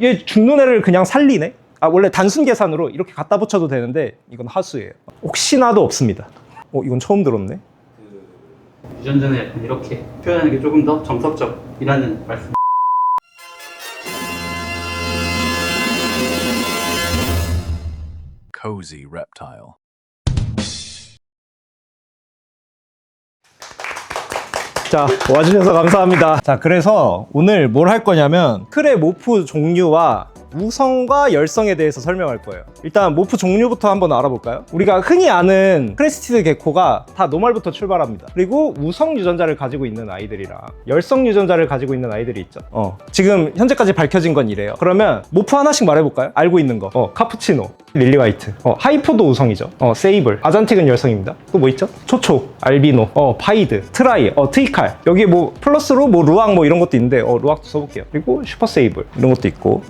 얘 죽는 애를 그냥 살리네? 아, 원래 단순 계산으로 이렇게 갖다 붙여도 되는데 이건 하수예요. 혹시나도 없습니다. 이건 처음 들었네. 유전자는 약간 이렇게 표현하는 게 조금 더 정석적이라는 말씀. Cozy reptile. 자, 와주셔서 감사합니다. 자, 그래서 오늘 뭘 할 거냐면 크레 모프 종류와 우성과 열성에 대해서 설명할 거예요. 일단 모프 종류부터 한번 알아볼까요? 우리가 흔히 아는 크레스티드 게코가 다 노말부터 출발합니다. 그리고 우성 유전자를 가지고 있는 아이들이랑 열성 유전자를 가지고 있는 아이들이 있죠. 지금 현재까지 밝혀진 건 이래요. 그러면 모프 하나씩 말해볼까요? 알고 있는 거. 카푸치노, 릴리 화이트, 하이포도 우성이죠. 세이블, 아잔틱은 열성입니다. 또 뭐 있죠? 초초, 알비노, 파이드, 트라이, 트이칼. 여기에 뭐 플러스로 뭐 루악 뭐 이런 것도 있는데 루악도 써볼게요. 그리고 슈퍼 세이블 이런 것도 있고.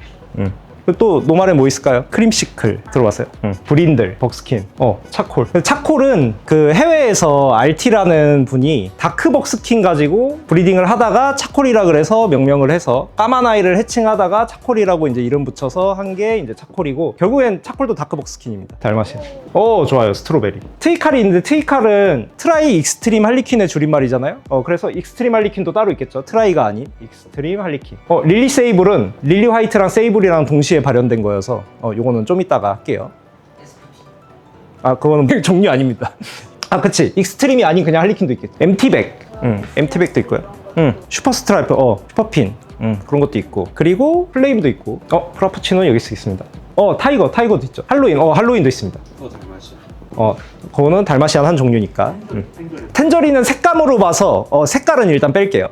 또 노말에 뭐 있을까요? 크림시클 들어봤어요? 브린들, 벅스킨, 차콜. 차콜은 그 해외에서 RT라는 분이 다크 벅스킨 가지고 브리딩을 하다가 차콜이라 그래서 명명을 해서 까만 아이를 해칭하다가 차콜이라고 이제 이름 붙여서 한 게 이제 차콜이고, 결국엔 차콜도 다크 벅스킨입니다. 달마신. 좋아요. 스트로베리. 트이칼이 있는데 트이칼은 트라이 익스트림 할리퀸의 줄임말이잖아요. 그래서 익스트림 할리퀸도 따로 있겠죠. 트라이가 아닌 익스트림 할리퀸. 릴리 세이블은 릴리 화이트랑 세이블이랑 동시에 발현된 거여서 요거는 좀 이따가 할게요. 그거는 종류 아닙니다. 그치. 익스트림이 아닌 그냥 할리퀸도 있겠죠. MT백. MT백도 있고요. 슈퍼 스트라이프, 슈퍼핀. 그런 것도 있고. 그리고 플레임도 있고. 프라푸치노는 여기 있습니다. 타이거도 있죠. 할로윈도 있습니다. 그거는 달마시안 한 종류니까. 텐저린은 색감으로 봐서 색깔은 일단 뺄게요.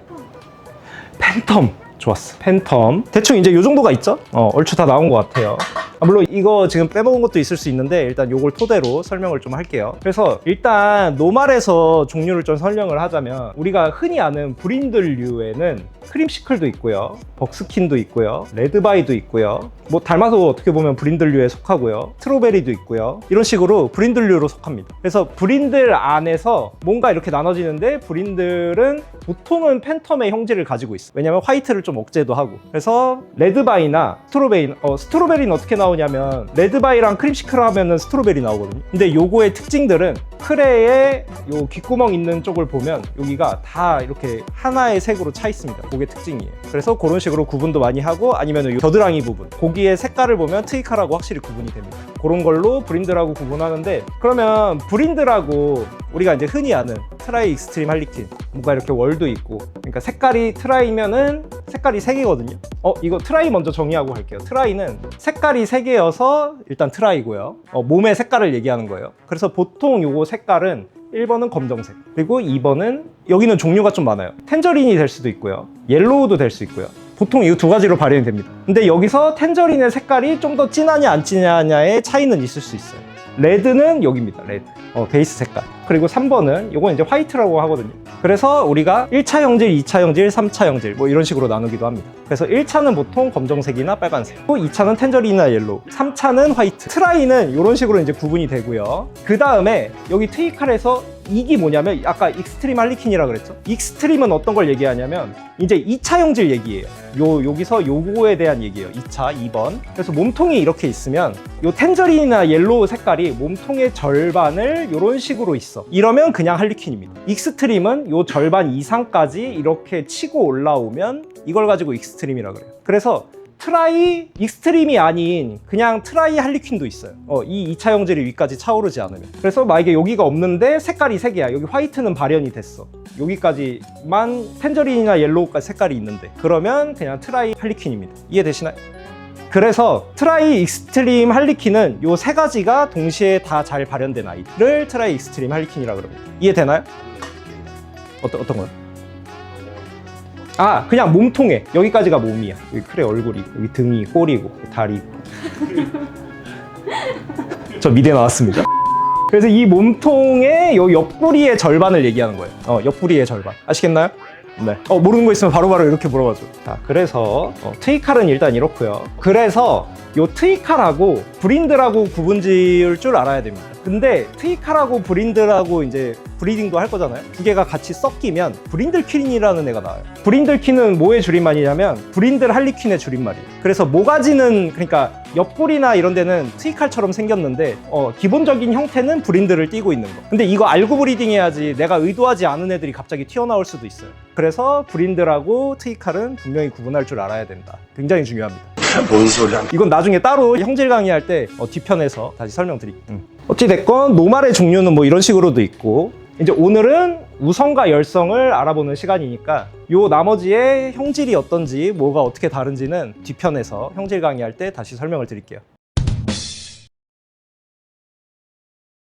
팬텀. 좋았어. 팬텀. 대충 이제 요 정도가 있죠? 얼추 다 나온 것 같아요. 물론 이거 지금 빼먹은 것도 있을 수 있는데 일단 요걸 토대로 설명을 좀 할게요. 그래서 일단 노말에서 종류를 좀 설명을 하자면, 우리가 흔히 아는 브린들류에는 크림시클도 있고요, 벅스킨도 있고요, 레드바이도 있고요, 뭐 닮아서 어떻게 보면 브린들류에 속하고요, 스트로베리도 있고요, 이런 식으로 브린들류로 속합니다. 그래서 브린들 안에서 뭔가 이렇게 나눠지는데, 브린들은 보통은 팬텀의 형질을 가지고 있어. 왜냐면 화이트를 좀 억제도 하고. 그래서 레드바이나 스트로베리는 어떻게 나오냐면, 레드바이랑 크림시클 하면은 스트로베리 나오거든요. 근데 요거의 특징들은 크레의 요 귓구멍 있는 쪽을 보면 여기가 다 이렇게 하나의 색으로 차 있습니다. 그게 특징이에요. 그래서 그런 식으로 구분도 많이 하고, 아니면 요 겨드랑이 부분, 고기의 색깔을 보면 트이칼하고 확실히 구분이 됩니다. 그런 걸로 브린들하고 구분하는데, 그러면 브린들하고 우리가 이제 흔히 아는 트라이 익스트림 할리퀸, 뭔가 이렇게 월도 있고, 그러니까 색깔이 트라이면은 색깔이 3개거든요. 이거 트라이 먼저 정의하고 갈게요. 트라이는 색깔이 3개여서 일단 트라이고요. 몸의 색깔을 얘기하는 거예요. 그래서 보통 요거 색깔은 1번은 검정색, 그리고 2번은 여기는 종류가 좀 많아요. 텐저린이 될 수도 있고요, 옐로우도 될 수 있고요. 보통 이 두 가지로 발현이 됩니다. 근데 여기서 텐저린의 색깔이 좀 더 진하냐 안 진하냐의 차이는 있을 수 있어요. 레드는 여기입니다. 레드. 베이스 색깔. 그리고 3번은 요건 이제 화이트라고 하거든요. 그래서 우리가 1차 형질, 2차 형질, 3차 형질 뭐 이런 식으로 나누기도 합니다. 그래서 1차는 보통 검정색이나 빨간색, 또 2차는 텐저린이나 옐로우, 3차는 화이트. 트라이는 이런 식으로 이제 구분이 되고요. 그 다음에 여기 트이칼에서 이게 뭐냐면, 아까 익스트림 할리퀸이라 그랬죠? 익스트림은 어떤 걸 얘기하냐면 이제 2차 형질 얘기예요. 여기서 요거에 대한 얘기예요. 2차, 2번. 그래서 몸통이 이렇게 있으면 요 텐저린이나 옐로우 색깔이 몸통의 절반을 이런 식으로 있어. 이러면 그냥 할리퀸입니다. 익스트림은 요 절반 이상까지 이렇게 치고 올라오면 이걸 가지고 익스트림이라 그래요. 그래서 트라이 익스트림이 아닌 그냥 트라이 할리퀸도 있어요. 이 2차 형질이 위까지 차오르지 않으면. 그래서 만약에 여기가 없는데 색깔이 3개야. 여기 화이트는 발현이 됐어. 여기까지만 텐저린이나 옐로우까지 색깔이 있는데, 그러면 그냥 트라이 할리퀸입니다. 이해되시나요? 그래서 트라이 익스트림 할리퀸은 요 3가지가 동시에 다 잘 발현된 아이를 트라이 익스트림 할리퀸이라고 합니다. 이해되나요? 어떤 거요? 그냥 몸통에 여기까지가 몸이야. 여기 크레 얼굴이고, 여기 등이, 꼬리고, 다리고. 저 미대 나왔습니다. 그래서 이 몸통의 요 옆구리의 절반을 얘기하는 거예요. 옆구리의 절반. 아시겠나요? 네. 모르는 거 있으면 바로바로 이렇게 물어봐줘. 그래서 트이칼은 일단 이렇고요. 그래서 요 트이칼하고 브린들하고 구분 지을 줄 알아야 됩니다. 근데 트위칼하고 브린들하고 이제 브리딩도 할 거잖아요. 두 개가 같이 섞이면 브린들퀸이라는 애가 나와요. 브린들퀸은 뭐의 줄임말이냐면 브린들 할리퀸의 줄임말이에요. 그래서 모가지는 그러니까 옆구리나 이런 데는 트위칼처럼 생겼는데 기본적인 형태는 브린들을 띠고 있는 거. 근데 이거 알고 브리딩 해야지 내가 의도하지 않은 애들이 갑자기 튀어나올 수도 있어요. 그래서 브린들하고 트위칼은 분명히 구분할 줄 알아야 된다. 굉장히 중요합니다. 뭔 소리야? 이건 나중에 따로 형질 강의할 때 뒤편에서 다시 설명드릴게요. 어찌됐건 노말의 종류는 뭐 이런 식으로도 있고, 이제 오늘은 우성과 열성을 알아보는 시간이니까 요 나머지의 형질이 어떤지 뭐가 어떻게 다른지는 뒤편에서 형질 강의할 때 다시 설명을 드릴게요.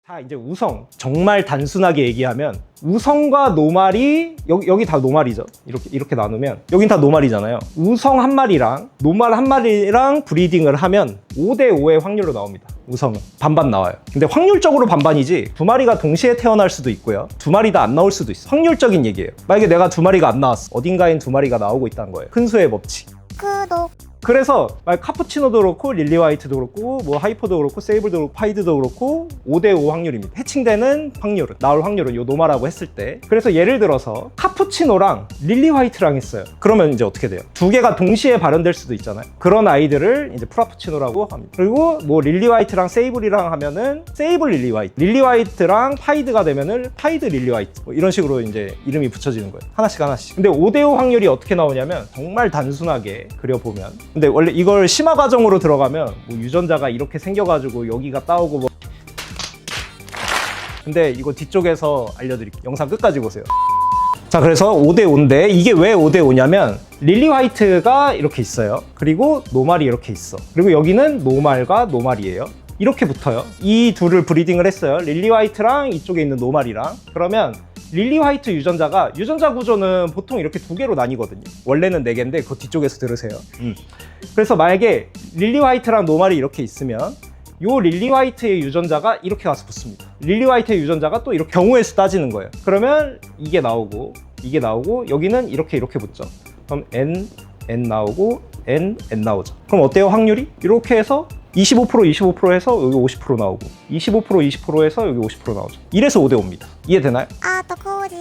자, 이제 우성 정말 단순하게 얘기하면 우성과 노말이 여기 다 노말이죠. 이렇게 나누면 여긴 다 노말이잖아요. 우성 한 마리랑 노말 한 마리랑 브리딩을 하면 5대5의 확률로 나옵니다. 우성은 반반 나와요. 근데 확률적으로 반반이지 두 마리가 동시에 태어날 수도 있고요. 두 마리 다 안 나올 수도 있어. 확률적인 얘기예요. 만약에 내가 두 마리가 안 나왔어. 어딘가엔 두 마리가 나오고 있다는 거예요. 큰 수의 법칙. 구독. 그래서 카푸치노도 그렇고 릴리 화이트도 그렇고 뭐 하이퍼도 그렇고 세이블도 그렇고 파이드도 그렇고 5대5 확률입니다. 해칭되는 확률은 나올 확률은 요 노마라고 했을 때. 그래서 예를 들어서 카푸치노랑 릴리 화이트랑 했어요. 그러면 이제 어떻게 돼요? 두 개가 동시에 발현될 수도 있잖아요. 그런 아이들을 이제 프라푸치노라고 합니다. 그리고 뭐 릴리 화이트랑 세이블이랑 하면은 세이블 릴리 화이트, 릴리 화이트랑 파이드가 되면은 파이드 릴리 화이트, 뭐 이런 식으로 이제 이름이 붙여지는 거예요. 하나씩 하나씩. 근데 5대5 확률이 어떻게 나오냐면 정말 단순하게 그려보면, 근데 원래 이걸 심화 과정으로 들어가면 뭐 유전자가 이렇게 생겨가지고 여기가 따오고 뭐, 근데 이거 뒤쪽에서 알려드릴게요. 영상 끝까지 보세요. 자, 그래서 5대5인데 이게 왜 5대5냐면 릴리 화이트가 이렇게 있어요. 그리고 노말이 이렇게 있어. 그리고 여기는 노말과 노말이에요. 이렇게 붙어요. 이 둘을 브리딩을 했어요. 릴리 화이트랑 이쪽에 있는 노말이랑. 그러면 릴리 화이트 유전자 구조는 보통 이렇게 두 개로 나뉘거든요. 원래는 4개인데 그 뒤쪽에서 들으세요. 그래서 만약에 릴리 화이트랑 노말이 이렇게 있으면 요 릴리 화이트의 유전자가 이렇게 가서 붙습니다. 릴리 화이트의 유전자가 또 이렇게 경우의 수 따지는 거예요. 그러면 이게 나오고 이게 나오고 여기는 이렇게 붙죠. 그럼 N 나오고 N 나오죠. 그럼 어때요, 확률이? 이렇게 해서 25% 해서 여기 50% 나오고 25% 해서 여기 50% 나오죠. 이래서 5대5입니다. 이해되나요? 아더코리.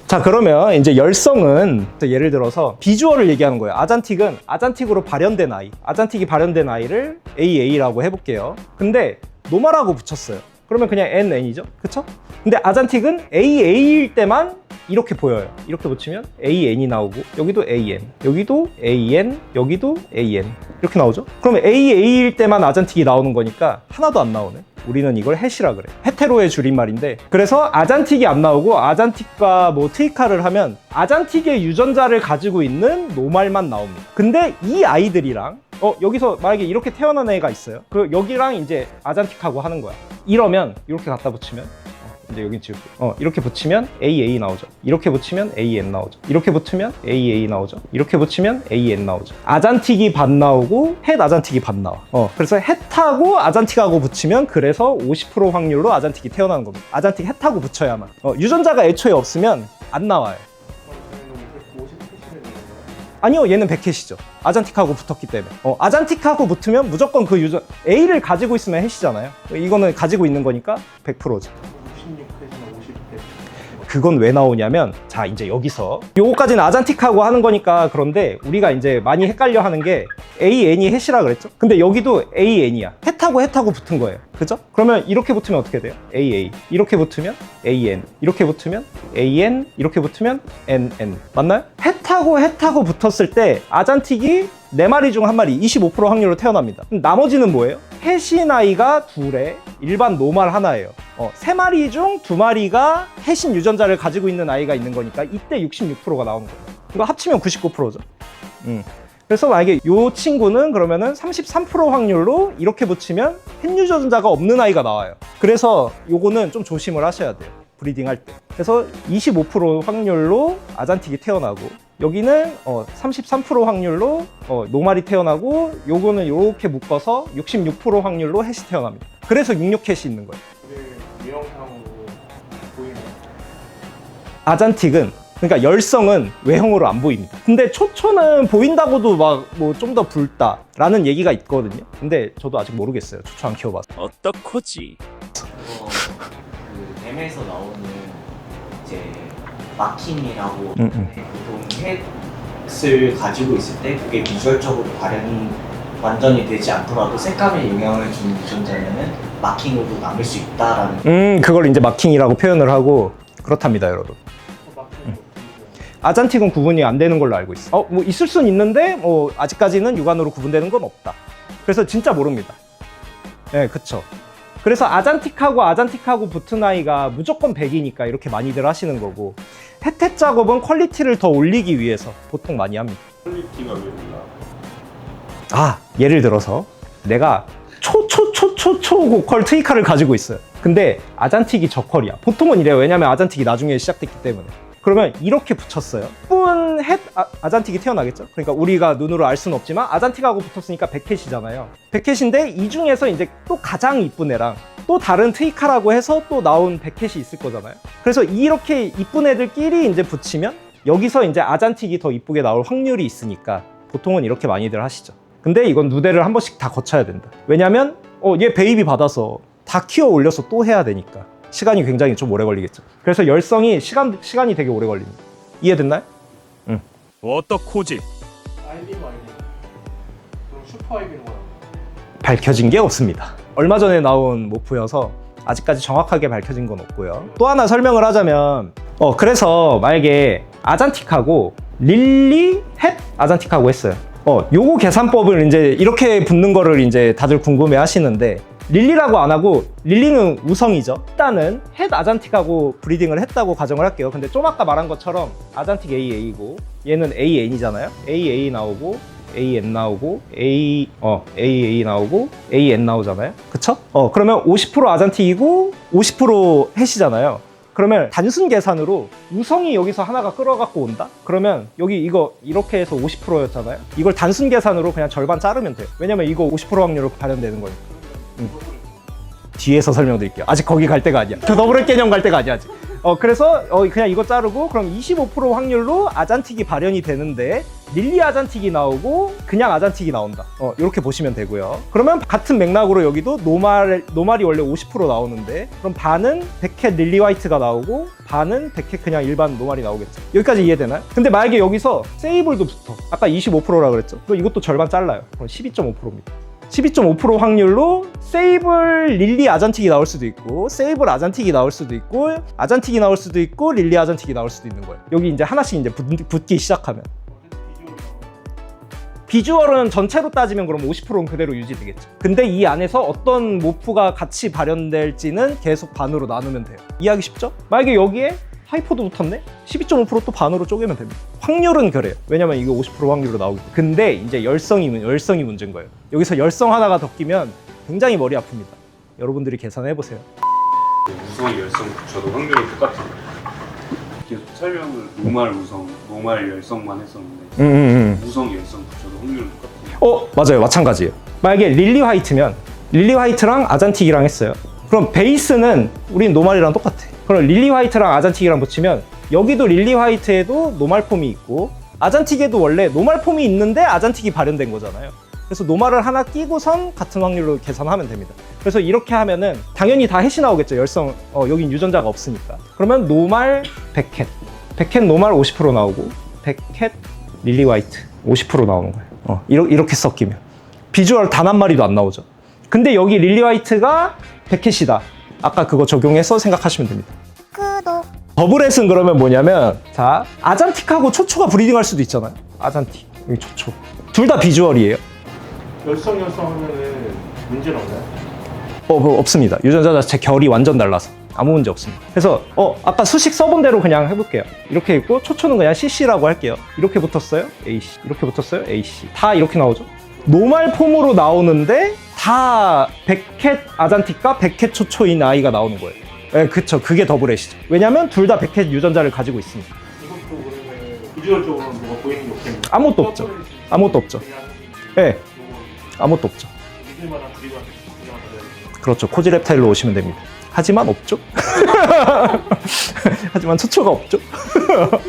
자, 그러면 이제 열성은 예를 들어서 비주얼을 얘기하는 거예요. 아잔틱은 아잔틱으로 발현된 아이, 아잔틱이 발현된 아이를 AA라고 해볼게요. 근데 노말하고 붙였어요. 그러면 그냥 NN이죠, 그쵸? 근데 아잔틱은 AA일 때만 이렇게 보여요. 이렇게 붙이면 AN이 나오고 여기도 AN, 여기도 AN, 여기도 AN 이렇게 나오죠? 그러면 AA일 때만 아잔틱이 나오는 거니까 하나도 안 나오네. 우리는 이걸 햇이라 그래. 헤테로의 줄임말인데, 그래서 아잔틱이 안 나오고 아잔틱과 뭐 트위칼을 하면 아잔틱의 유전자를 가지고 있는 노말만 나옵니다. 근데 이 아이들이랑 여기서 만약에 이렇게 태어난 애가 있어요. 그 여기랑 이제 아잔틱하고 하는 거야. 이러면 이렇게 갖다 붙이면 이제 여기 지울게. 이렇게 붙이면 AA 나오죠. 이렇게 붙이면 AN 나오죠. 이렇게 붙으면 AA 나오죠. 이렇게 붙이면 AN 나오죠. 아잔틱이 반 나오고 햇 아잔틱이 반 나와. 그래서 햇하고 아잔틱하고 붙이면 그래서 50% 확률로 아잔틱이 태어나는 겁니다. 아잔틱 햇하고 붙여야만. 유전자가 애초에 없으면 안 나와요. 아니요, 얘는 100햇이죠. 아잔틱하고 붙었기 때문에. 아잔틱하고 붙으면 무조건 그 유전 A를 가지고 있으면 햇이잖아요. 이거는 가지고 있는 거니까 100%죠. 그건 왜 나오냐면, 자, 이제 여기서 요거까지는 아잔틱하고 하는 거니까 그런데 우리가 이제 많이 헷갈려 하는 게 AN이 햇이라 그랬죠? 근데 여기도 AN이야. 햇하고 붙은 거예요. 그죠? 그러면 이렇게 붙으면 어떻게 돼요? AA. 이렇게 붙으면 AN. 이렇게 붙으면 AN. 이렇게 붙으면 NN. 맞나요? 햇하고 붙었을 때 아잔틱이 4마리 중 1마리 25% 확률로 태어납니다. 그럼 나머지는 뭐예요? 햇인 아이가 둘에 일반 노말 하나예요. 3마리 중 2마리가 햇인 유전자를 가지고 있는 아이가 있는 거니까 이때 66%가 나오는 거예요. 이거 합치면 99%죠. 그래서 만약에 이 친구는 그러면은 33% 확률로 이렇게 붙이면 햇 유전자가 없는 아이가 나와요. 그래서 요거는 좀 조심을 하셔야 돼요. 브리딩 할 때. 그래서 25% 확률로 아잔틱이 태어나고, 여기는 33% 확률로 노말이 태어나고, 요거는 이렇게 묶어서 66% 확률로 햇이 태어납니다. 그래서 66햇이 있는 거예요. 유형상으로 보이는 아잔틱은 그러니까 열성은 외형으로 안 보입니다. 근데 초초는 보인다고도 막 뭐 좀 더 붉다라는 얘기가 있거든요. 근데 저도 아직 모르겠어요. 초초 안 키워봐서. 어떡하지? 그 뱀에서 나오는 이제 마킹이라고 보통 햇을 가지고 있을 때 그게 비주얼적으로 발현이 완전히 되지 않더라도 색감에 영향을 주는 유전자면은 마킹으로 남을 수 있다라는. 그걸 이제 마킹이라고 표현을 하고 그렇답니다, 여러분. 아잔틱은 구분이 안 되는 걸로 알고 있어. 뭐 있을 순 있는데 뭐 아직까지는 육안으로 구분되는 건 없다. 그래서 진짜 모릅니다. 네, 그쵸. 그래서 아잔틱하고 붙은 아이가 무조건 100이니까 이렇게 많이들 하시는 거고, 햇텟 작업은 퀄리티를 더 올리기 위해서 보통 많이 합니다. 퀄리티가 왜 올라? 예를 들어서 내가 초고퀄 트위카를 가지고 있어요. 근데 아잔틱이 저퀄이야. 보통은 이래요. 왜냐면 아잔틱이 나중에 시작됐기 때문에. 그러면 이렇게 붙였어요. 뿐 햇 아잔틱이 태어나겠죠? 그러니까 우리가 눈으로 알 수는 없지만 아잔틱하고 붙었으니까 백햇이잖아요. 백햇인데 이 중에서 이제 또 가장 이쁜 애랑 또 다른 트위카라고 해서 또 나온 백햇이 있을 거잖아요. 그래서 이렇게 이쁜 애들끼리 이제 붙이면 여기서 이제 아잔틱이 더 이쁘게 나올 확률이 있으니까 보통은 이렇게 많이들 하시죠. 근데 이건 누대를 한 번씩 다 거쳐야 된다. 왜냐면 얘 베이비 받아서 다 키워 올려서 또 해야 되니까 시간이 굉장히 좀 오래 걸리겠죠. 그래서 열성이 시간이 되게 오래 걸립니다. 이해됐나요? 응. 어떡하지? 아이비는 아니네. 그럼 슈퍼 아이비는 뭐야? 밝혀진 게 없습니다. 얼마 전에 나온 모프여서 아직까지 정확하게 밝혀진 건 없고요. 또 하나 설명을 하자면 그래서 만약에 아잔틱하고 릴리 햇 아잔틱하고 했어요. 요거 계산법을 이제 이렇게 붙는 거를 이제 다들 궁금해 하시는데, 릴리라고 안 하고 릴리는 우성이죠. 일단은 햇 아잔틱하고 브리딩을 했다고 가정을 할게요. 근데 좀 아까 말한 것처럼 아잔틱 AA고 얘는 AN이잖아요. AA 나오고 AN 나오고 AA 나오고 AN 나오잖아요. 그쵸? 그러면 50% 아잔틱이고 50% 햇이잖아요. 그러면 단순 계산으로 우성이 여기서 하나가 끌어갖고 온다? 그러면 여기 이거 이렇게 해서 50%였잖아요. 이걸 단순 계산으로 그냥 절반 자르면 돼요. 왜냐면 이거 50% 확률로 발현되는 거니까. 뒤에서 설명드릴게요. 아직 거기 갈 때가 아니야. 그 더블 개념 갈 때가 아니야, 아직. 그래서 그냥 이거 자르고 그럼 25% 확률로 아잔틱이 발현이 되는데 릴리 아잔틱이 나오고 그냥 아잔틱이 나온다. 이렇게 보시면 되고요. 그러면 같은 맥락으로 여기도 노말이 원래 50% 나오는데 그럼 반은 백햇 릴리 화이트가 나오고 반은 백햇 그냥 일반 노말이 나오겠죠. 여기까지 이해되나요? 근데 만약에 여기서 세이블도 붙어. 아까 25%라 그랬죠. 그럼 이것도 절반 잘라요. 그럼 12.5%입니다. 12.5% 확률로 세이블 릴리 아잔틱이 나올 수도 있고 세이블 아잔틱이 나올 수도 있고 아잔틱이 나올 수도 있고 릴리 아잔틱이 나올 수도 있는 거예요. 여기 이제 하나씩 이제 붙기 시작하면 비주얼은 전체로 따지면 그럼 50%는 그대로 유지되겠죠. 근데 이 안에서 어떤 모프가 같이 발현될지는 계속 반으로 나누면 돼요. 이해하기 쉽죠? 만약에 여기에 하이퍼도 붙었네? 12.5% 또 반으로 쪼개면 됩니다. 확률은 그래요. 왜냐면 이거 50% 확률로 나오기 때문에. 근데 이제 열성이 문제인 거예요. 여기서 열성 하나가 더 끼면 굉장히 머리 아픕니다. 여러분들이 계산해보세요. 우성, 열성 붙여도 확률은 똑같아요. 계속 설명을 노말 우성, 노말 열성만 했었는데 우성, 열성 붙여도 확률은 똑같아요. 맞아요. 마찬가지예요. 만약에 릴리 화이트면 릴리 화이트랑 아잔틱이랑 했어요. 그럼 베이스는 우린 노말이랑 똑같아. 그럼 릴리 화이트랑 아잔틱이랑 붙이면 여기도 릴리 화이트에도 노말 폼이 있고 아잔틱에도 원래 노말 폼이 있는데 아잔틱이 발현된 거잖아요. 그래서 노말을 하나 끼고선 같은 확률로 계산하면 됩니다. 그래서 이렇게 하면은 당연히 다 햇이 나오겠죠. 열성, 여긴 유전자가 없으니까. 그러면 노말 백햇, 백햇 노말 50% 나오고 백햇 릴리 화이트 50% 나오는 거예요. 이렇게 섞이면 비주얼 단 한 마리도 안 나오죠. 근데 여기 릴리 화이트가 백햇이다. 아까 그거 적용해서 생각하시면 됩니다. 더블햇은 그러면 뭐냐면, 자, 아잔틱하고 초초가 브리딩할 수도 있잖아요. 아잔틱, 여기 초초. 둘 다 비주얼이에요. 열성 하면은 문제는 없나요? 없습니다. 유전자 자체 결이 완전 달라서 아무 문제 없습니다. 그래서 아까 수식 써본 대로 그냥 해볼게요. 이렇게 있고 초초는 그냥 CC라고 할게요. 이렇게 붙었어요, AC. 이렇게 붙었어요, AC. 다 이렇게 나오죠. 노말 폼으로 나오는데 다 백햇 아잔틱과 백햇 초초인 아이가 나오는 거예요. 네, 그쵸. 그게 더블햇이죠. 왜냐면 둘 다 백햇 유전자를 가지고 있으니까. 이것도 그러면 비주얼적으로는 뭐가 보이는 게 없겠네요. 아무것도 없죠. 아무것도 없죠. 네, 아무것도 없죠. 믿을만한 브리드한테 그냥 받아야 그렇죠. 코지랩타일로 오시면 됩니다. 하지만 없죠? 하지만 초초가 없죠?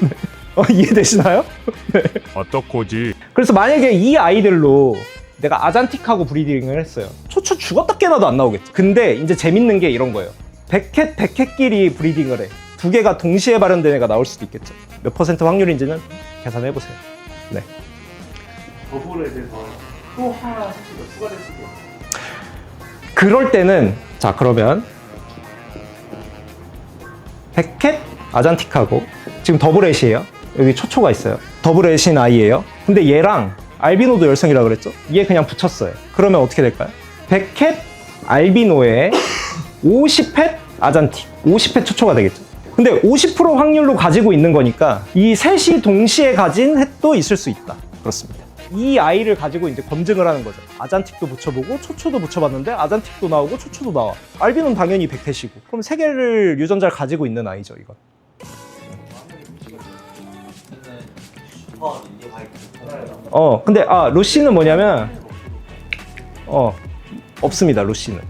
네. 이해되시나요? 네. 어떡하지? 그래서 만약에 이 아이들로 내가 아잔틱하고 브리딩을 했어요. 초초 죽었다 깨나도 안 나오겠죠. 근데 이제 재밌는 게 이런 거예요. 100캣끼리 브리딩을 해. 두 개가 동시에 발현된 애가 나올 수도 있겠죠. 몇 % 확률인지는 계산해보세요. 네. 더블에 대해서 또 하나 새끼가 추가될 수도 있어요. 그럴 때는 자 그러면 100캣 아잔틱하고 지금 더블эт이에요. 여기 초초가 있어요. 더블эт인 아이예요. 근데 얘랑 알비노도 열성이라 그랬죠? 얘 그냥 붙였어요. 그러면 어떻게 될까요? 100캣 알비노에 50펫 아잔틱, 50펫 초초가 되겠죠. 근데 50% 확률로 가지고 있는 거니까 이 셋이 동시에 가진 햇도 있을 수 있다. 그렇습니다. 이 아이를 가지고 이제 검증을 하는 거죠. 아잔틱도 붙여보고 초초도 붙여봤는데 아잔틱도 나오고 초초도 나와. 알비노는 당연히 100펫이고. 그럼 세 개를 유전자를 가지고 있는 아이죠, 이건. 슈퍼 릴리 화이트. 근데 루시는 뭐냐면 없습니다. 루시는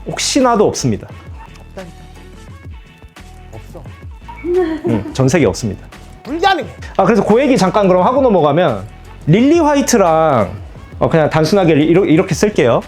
혹시나도 없습니다. 없어. 전 세계 없습니다. 불가능해. 그래서 그 얘기 잠깐 그럼 하고 넘어가면 릴리 화이트랑 그냥 단순하게 이렇게 쓸게요.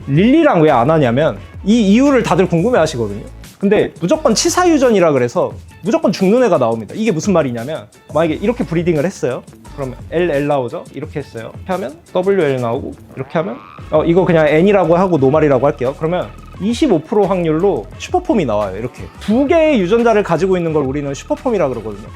릴리랑 왜 안 하냐면 이 이유를 다들 궁금해 하시거든요. 근데 무조건 치사 유전이라 그래서 무조건 죽는 애가 나옵니다. 이게 무슨 말이냐면 만약에 이렇게 브리딩을 했어요. 그러면 L 나오죠? 이렇게 했어요. 이렇게 하면 WL 나오고 이렇게 하면 이거 그냥 N이라고 하고 노말이라고 할게요. 그러면 25% 확률로 슈퍼폼이 나와요. 이렇게 두 개의 유전자를 가지고 있는 걸 우리는 슈퍼폼이라 그러거든요.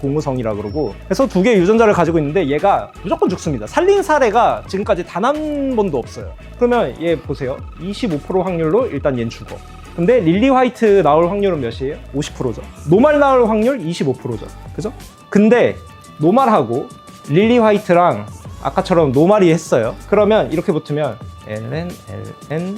공우성이라 그러고. 그래서 두 개의 유전자를 가지고 있는데 얘가 무조건 죽습니다. 살린 사례가 지금까지 단 한 번도 없어요. 그러면 얘 보세요. 25% 확률로 일단 얘는 죽어. 근데 릴리 화이트 나올 확률은 몇이에요? 50%죠. 노말 나올 확률 25%죠. 그죠? 근데 노말하고 릴리 화이트랑 아까처럼 노말이 했어요. 그러면 이렇게 붙으면 LN, LN,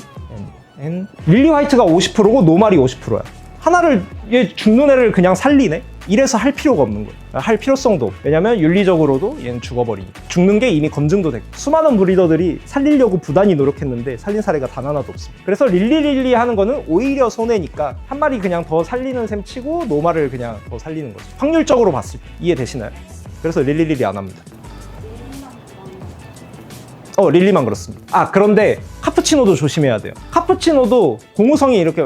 NN 릴리 화이트가 50%고 노말이 50%야. 하나를 얘 죽는 애를 그냥 살리네? 이래서 할 필요가 없는 거예요. 할 필요성도 없고. 왜냐면 윤리적으로도 얘는 죽어버리니까. 죽는 게 이미 검증도 됐고 수많은 브리더들이 살리려고 부단히 노력했는데 살린 사례가 단 하나도 없습니다. 그래서 릴리 하는 거는 오히려 손해니까 한 마리 그냥 더 살리는 셈 치고 노말을 그냥 더 살리는 거죠. 확률적으로 봤을 때 이해되시나요? 그래서 릴리 안 합니다. 릴리만 그렇습니다. 그런데 카푸치노도 조심해야 돼요. 카푸치노도 공우성이 이렇게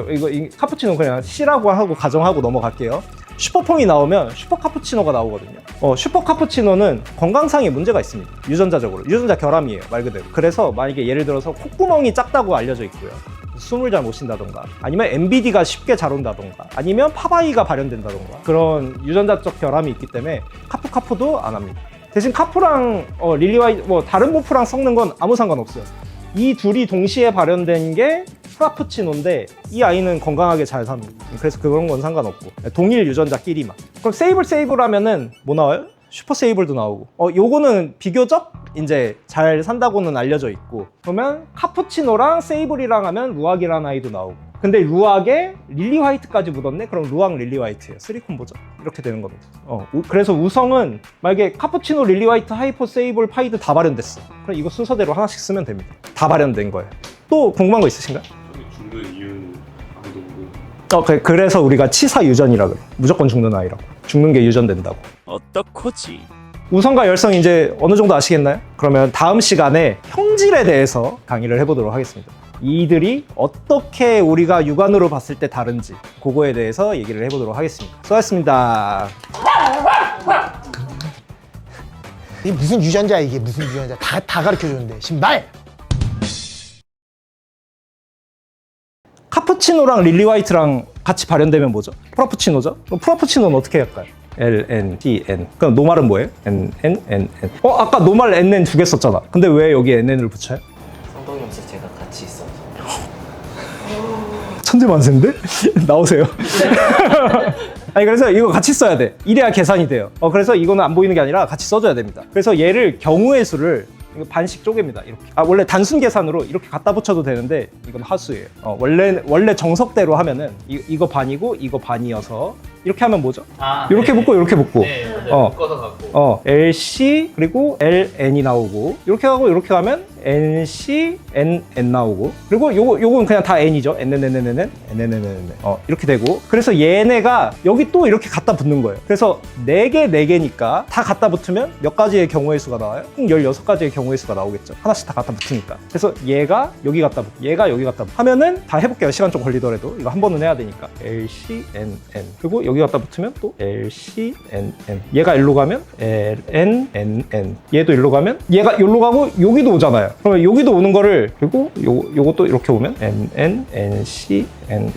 카푸치노 그냥 C라고 하고 가정하고 넘어갈게요. 슈퍼폼이 나오면 슈퍼 카푸치노가 나오거든요. 슈퍼 카푸치노는 건강상의 문제가 있습니다. 유전자 결함이에요, 말 그대로. 그래서 만약에 예를 들어서 콧구멍이 작다고 알려져 있고요. 숨을 잘 못 쉰다던가 아니면 MBD가 쉽게 잘 온다던가 아니면 파바이가 발현된다던가 그런 유전자적 결함이 있기 때문에 카푸도 안 합니다. 대신 카푸랑 릴리와이 다른 모프랑 섞는 건 아무 상관없어요. 이 둘이 동시에 발현된 게 프라푸치노인데 이 아이는 건강하게 잘 삽니다. 그래서 그런 건 상관없고 동일 유전자끼리만. 그럼 세이블라면은 뭐 나와요? 슈퍼 세이블도 나오고 요거는 비교적 이제 잘 산다고는 알려져 있고 그러면 카푸치노랑 세이블이랑 하면 루악이라는 아이도 나오고 근데 루악에 릴리 화이트까지 묻었네? 그럼 루악 릴리 화이트예요. 3콤보죠. 이렇게 되는 겁니다. 그래서 우성은 만약에 카푸치노, 릴리 화이트, 하이퍼, 세이블, 파이드 다 발현됐어. 그럼 이거 순서대로 하나씩 쓰면 됩니다. 다 발현된 거예요. 또 궁금한 거 있으신가요? 죽는 이유는 아무도 모르고. 그래서 우리가 치사 유전이라 그래. 무조건 죽는 아이라고. 죽는 게 유전된다고. 어떡하지? 우성과 열성 이제 어느 정도 아시겠나요? 그러면 다음 시간에 형질에 대해서 강의를 해보도록 하겠습니다. 이들이 어떻게 우리가 육안으로 봤을 때 다른지 그거에 대해서 얘기를 해보도록 하겠습니다. 수고하셨습니다. 이게 무슨 유전자야 이게 무슨 유전자 다 가르쳐줬는데 신발. 카푸치노랑 릴리 화이트랑 같이 발현되면 뭐죠? 프라푸치노죠? 그럼 프라푸치노는 어떻게 할까요? L, N, T, N. 그럼 노말은 뭐예요? N, N, N, N. 아까 노말 N, N 두 개 썼잖아. 근데 왜 여기 N, N을 붙여요? 성동염색 제가 같이 있어서. 천재만세인데? 나오세요. 아니 그래서 이거 같이 써야 돼. 이래야 계산이 돼요. 그래서 이거는 안 보이는 게 아니라 같이 써줘야 됩니다. 그래서 얘를 경우의 수를 반씩 쪼갭니다. 이렇게. 원래 단순 계산으로 이렇게 갖다 붙여도 되는데 이건 하수예요. 원래 정석대로 하면은 이거 반이고 이거 반이어서 이렇게 하면 뭐죠? 이렇게 붙고 이렇게 붙고. 네, 묶어서 갖고. LC 그리고 LN이 나오고 이렇게 하고 이렇게 가면 NC, N 나오고 그리고 요건 그냥 다 N이죠. N 이렇게 되고 그래서 얘네가 여기 또 이렇게 갖다 붙는 거예요. 그래서 4개니까 다 갖다 붙으면 몇 가지의 경우의 수가 나와요? 총 16가지의 경우의 수가 나오겠죠. 하나씩 다 갖다 붙으니까. 그래서 얘가 여기 갖다 붙고 얘가 여기 갖다 붙고 하면은 다 해볼게요. 시간 좀 걸리더라도 이거 한 번은 해야 되니까 LCNN 그리고 여기 갖다 붙으면 또 LCNN 얘가 일로 가면 LNNN 얘도 일로 가면 얘가 일로 가고 여기도 오잖아요. 그러면 여기도 오는 거를 그리고 요것도 이렇게 오면 NNNCNN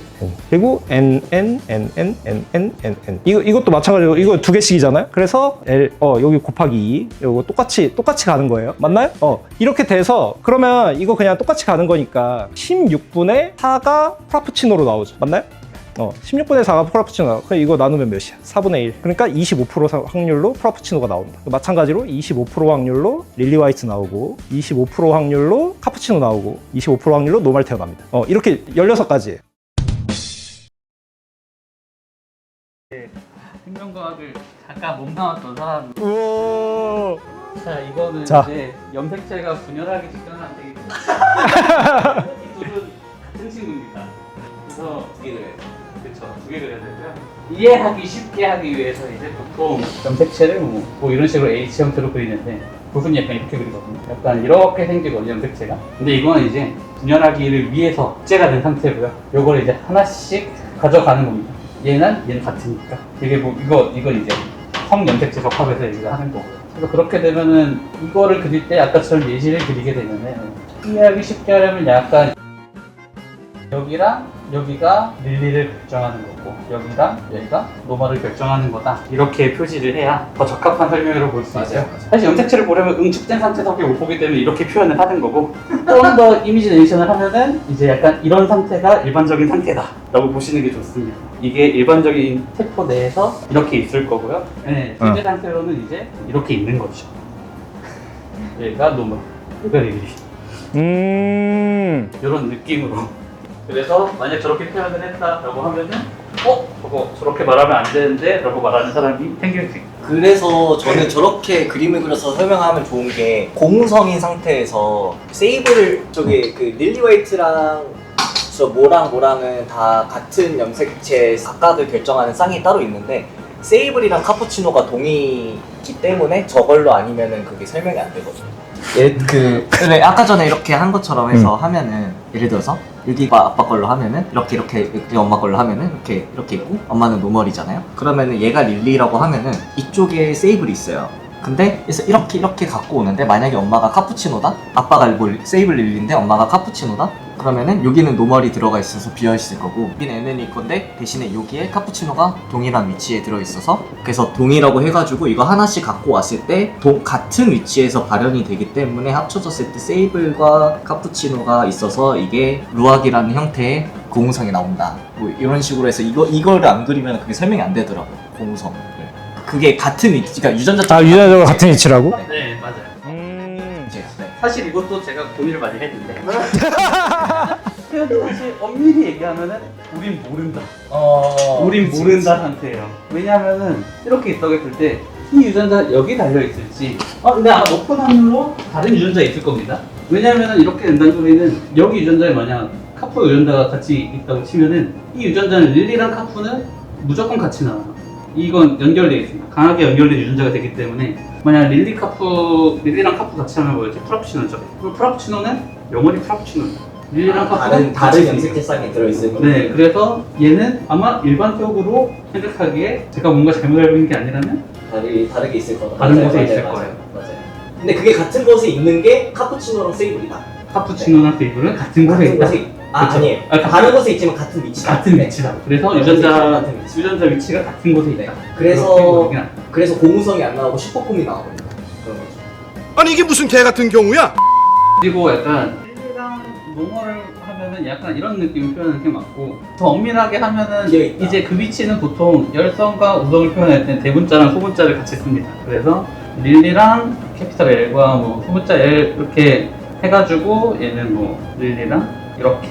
그리고 NNNNNNN 이것도 마찬가지로 이거 2개씩이잖아요. 그래서 여기 곱하기 2 이거 똑같이 가는 거예요. 맞나요? 이렇게 돼서 그러면 이거 그냥 똑같이 가는 거니까 16분의 4가 프라푸치노로 나오죠. 맞나요? 16분의 4가 프라푸치노. 그럼 이거 나누면 몇이야? 4분의 1. 그러니까 25% 확률로 프라푸치노가 나온다. 마찬가지로 25% 확률로 릴리 화이트 나오고 25% 확률로 카푸치노 나오고 25% 확률로 노말 태어납니다. 이렇게 16가지예요. 생명과학을 잠깐 몸담았던 사람. 우와. 자, 이거는 자. 이제 염색체가 분열하기 직전은 안 되겠다. 이 둘은 같은 친구입니다. 그래서 두 개를 그렇죠. 2개 그려야 되고요. 이해하기 쉽게 하기 위해서 이제 보통 염색체를 뭐 이런 식으로 H 형태로 그리는데 부분 약간 이렇게 그리거든요. 약간 이렇게 생기거든요, 염색체가. 근데 이거는 이제 분열하기를 위해서 째가 된 상태고요. 요걸 이제 하나씩 가져가는 겁니다. 얘는 같으니까. 이게 뭐 이건 이제 성염색체 적합에서 얘기를 하는 거고요. 그래서 그렇게 되면은 이거를 그릴 때 아까처럼 예시를 그리게 되면은 이해하기 쉽게 하려면 약간 여기랑 여기가 릴리를 결정하는 거고 여기랑 여기가 노멀을 결정하는 거다. 이렇게 표시를 해야 더 적합한 설명으로 볼 수 있어요. 사실 염색체를 보려면 응축된 상태밖에 못 보기 때문에 이렇게 표현을 하는 거고 좀 더 이미지 내이션을 하면은 이제 약간 이런 상태가 일반적인 상태다 라고 보시는 게 좋습니다. 이게 일반적인 세포 내에서 이렇게 있을 거고요. 네, 실제 상태로는 이제 이렇게 있는 거죠. 얘가 노멀, 얘가 릴리. 이런 느낌으로. 그래서 만약 저렇게 표현을 했다라고 하면은 저거 저렇게 말하면 안 되는데 라고 말하는 사람이 생길 수 있고. 그래서 저는 저렇게 그림을 그려서 설명하면 좋은 게 고무성인 상태에서 세이블 쪽에 그 릴리 화이트랑 저 모랑은 다 같은 염색체 각각을 결정하는 쌍이 따로 있는데 세이블이랑 카푸치노가 동이기 때문에 저걸로 아니면은 그게 설명이 안 되거든요. 그래 아까 전에 이렇게 한 것처럼 해서 하면은 예를 들어서 여기가 아빠 걸로 하면은 이렇게 엄마 걸로 하면은 이렇게 있고 엄마는 노멀이잖아요. 그러면은 얘가 릴리라고 하면은 이쪽에 세이블이 있어요. 근데 그래서 이렇게 갖고 오는데 만약에 엄마가 카푸치노다? 아빠가 세이블 릴리인데 엄마가 카푸치노다? 그러면은 여기는 노멀이 들어가 있어서 비어있을 거고 여기는 NN일 건데 대신에 여기에 카푸치노가 동일한 위치에 들어있어서 그래서 동이라고 해가지고 이거 하나씩 갖고 왔을 때 같은 위치에서 발현이 되기 때문에 합쳐졌을 때 세이블과 카푸치노가 있어서 이게 루악이라는 형태의 고무성이 나온다. 뭐 이런 식으로 해서 이거를 안 그리면 그게 설명이 안 되더라고요. 고무성을. 그게 같은 위치가 유전자 유전자가 같은 위치라고? 네, 맞아요. 이제, 네. 사실 이것도 제가 고민을 많이 했는데 그래도 사실 엄밀히 얘기하면은 우린 모른다. 우린 모른다 상태예요. 왜냐하면은 이렇게 있다고 했을 때 이 유전자 여기 달려있을지 근데 아마 높은 확률로 다른 유전자에 있을 겁니다. 왜냐하면은 이렇게 된다는 소리는 여기 유전자에 만약 카푸 유전자가 같이 있다고 치면은 이 유전자는 릴리랑 카푸는 무조건 같이 나와요. 이건 연결되어 있습니다. 강하게 연결된 유전자가 되기 때문에 만약 릴리랑 카푸 같이 하면 뭐였지? 프라푸치노죠. 그럼 프라푸치노는 영원히 프라푸치노예요. 릴리랑 카푸는 다른 염색체 쌍이 들어있을 거예요. 네, 그래서 얘는 아마 일반적으로 생각하기에 제가 뭔가 잘못 알고 있는 게 아니라면 다르게 있을 거다. 다른 곳에 있을 거예요. 맞아요. 근데 그게 같은 곳에 있는 게 카푸치노랑 세이블이다. 카푸치노랑 세이블은 같은 곳에 있다. 그쵸? 아니에요. 같은 다른 곳에 있지만 같은 위치다. 같은 위치다. 그래서 같은 유전자 위치가 같은 곳에 있다. 그래서 고무성이 안 나오고 슈퍼폼이 나오거든요. 그런 거죠. 아니 이게 무슨 개 같은 경우야? 그리고 약간 릴리랑 노멀을 하면은 약간 이런 느낌 표현하는 게 맞고 더 엄밀하게 하면은 비어있다. 이제 그 위치는 보통 열성과 우성을 표현할 때 대문자랑 소문자를 같이 씁니다. 그래서 릴리랑 캐피탈 L과 뭐 소문자 L 이렇게 해가지고 얘는 뭐 릴리랑 이렇게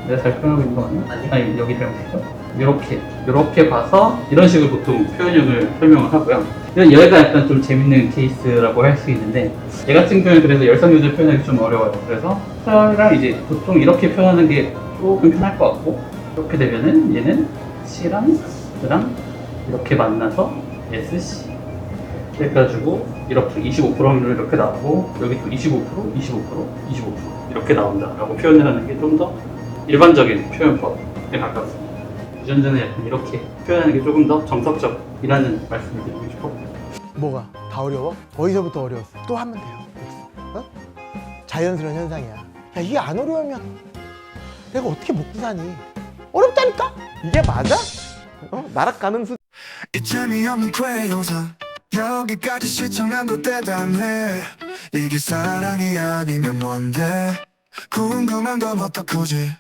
내가 잘 표현하고 있는 거 맞나? 아니. 아니 여기 잘못했죠? 이렇게 이렇게 봐서 이런 식으로 보통 표현형을 설명을 하고요. 얘가 약간 좀 재밌는 케이스라고 할 수 있는데 얘 같은 경우는 그래서 열성 요절 표현하기 좀 어려워요. 그래서 C랑 이제 보통 이렇게 표현하는 게 조금 편할 것 같고 이렇게 되면은 얘는 C랑 S랑 이렇게 만나서 SC 해가지고 이렇게 25% 확률로 이렇게 나오고 여기 또 25%, 25%, 25% 이렇게 나온다라고 표현을 하는 게 좀 더 일반적인 표현법에 가깝습니다. 유전자는 약간 이렇게 표현하는 게 조금 더 정석적이라는 말씀을 드리고 싶어. 뭐가? 다 어려워? 어디서부터 어려웠어? 또 하면 돼요. 어? 자연스러운 현상이야. 야, 이게 안 어려우면 내가 어떻게 먹고 사니? 어렵다니까? 이게 맞아? 날아가는 수. 이참이 없는 괴로사 여기까지 시청한 거 대단해. 이게 사랑이 아니면 뭔데? 궁금한 건 어떡하지?